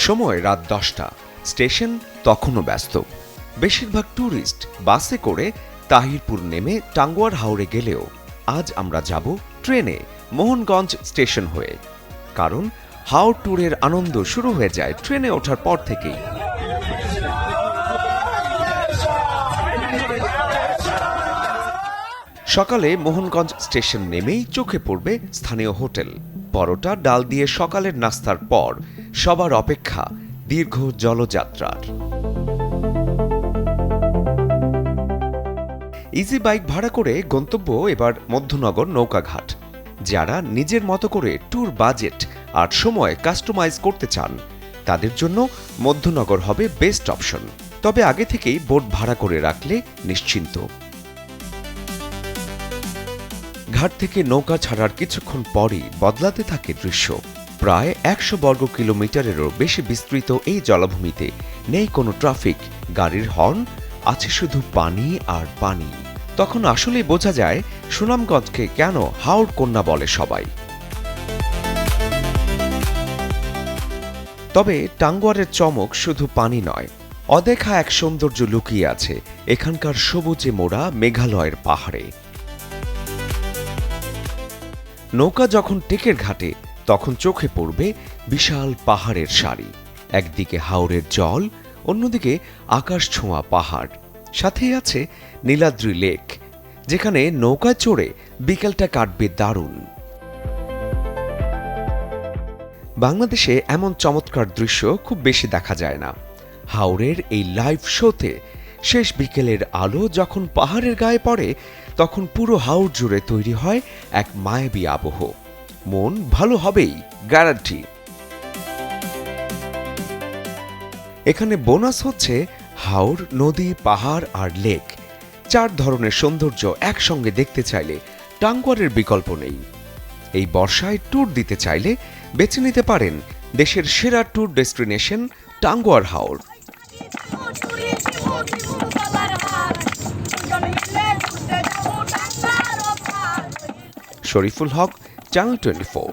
সময় রাত 10টা। স্টেশন তখনও ব্যস্ত। বেশিরভাগ ট্যুরিস্ট বাসে করে তাহিরপুর নেমে টাঙ্গুয়ার হাওরে গেলেও আজ আমরা যাব ট্রেনে মোহনগঞ্জ স্টেশন হয়ে। কারণ হাওর ট্যুরের আনন্দ শুরু হয়ে যায় ট্রেনে ওঠার পর থেকেই। সকালে মোহনগঞ্জ স্টেশন নেমেই চোখে পড়বে স্থানীয় হোটেল। পরোটা ডাল দিয়ে সকালের নাস্তার পর সবার অপেক্ষা দীর্ঘ জলযাত্রার। ইজি বাইক ভাড়া করে গন্তব্য এবার মধ্যনগর নৌকাঘাট। যারা নিজের মতো করে ট্যুর বাজেট আর সময় কাস্টমাইজ করতে চান তাদের জন্য মধ্যনগর হবে বেস্ট অপশন। তবে আগে থেকেই বোট ভাড়া করে রাখলে নিশ্চিন্ত। ঘাট থেকে নৌকা ছাড়ার কিছুক্ষণ পরই বদলাতে থাকে দৃশ্য। প্রায় 100 বর্গ কিলোমিটারেরও বেশি বিস্তৃত এই জলাভূমিতে নেই কোনো ট্রাফিক, গাড়ির হর্ন, আছে শুধু পানি আর পানি। তখন আসলেই বোঝা যায় সুনামগঞ্জকে কেন হাওর কন্যা বলে সবাই। তবে টাঙ্গুয়ারের চমক শুধু পানি নয়, অদেখা এক সৌন্দর্য লুকিয়ে আছে এখানকার সবুজে মোড়া মেঘালয়ের পাহাড়ে। নৌকা যখন টেকের ঘাটে তখন চোখে পড়বে বিশাল পাহাড়ের সারি। একদিকে হাওরের জল, অন্যদিকে আকাশ ছোঁয়া পাহাড়, সাথেই আছে নীলাদ্রি লেক, যেখানে নৌকায় চড়ে বিকেলটা কাটবে দারুণ। বাংলাদেশে এমন চমৎকার দৃশ্য খুব বেশি দেখা যায় না। হাওরের এই লাইভ শোতে শেষ বিকেলের আলো যখন পাহাড়ের গায়ে পড়ে তখন পুরো হাওর জুড়ে তৈরি হয় এক মায়াবী আবহ। মন ভালো হবেই, গ্যারান্টি। এখানে বোনাস হচ্ছে হাওর, নদী, পাহাড় আর লেক, 4 ধরনের সৌন্দর্য একসঙ্গে দেখতে চাইলে টাঙ্গুয়ারের বিকল্প নেই। এই বর্ষায় ট্যুর দিতে চাইলে বেছে নিতে পারেন দেশের সেরা ট্যুর ডেস্টিনেশন টাঙ্গুয়ার হাওর। শরীফুল হক, চ্যানেল 24।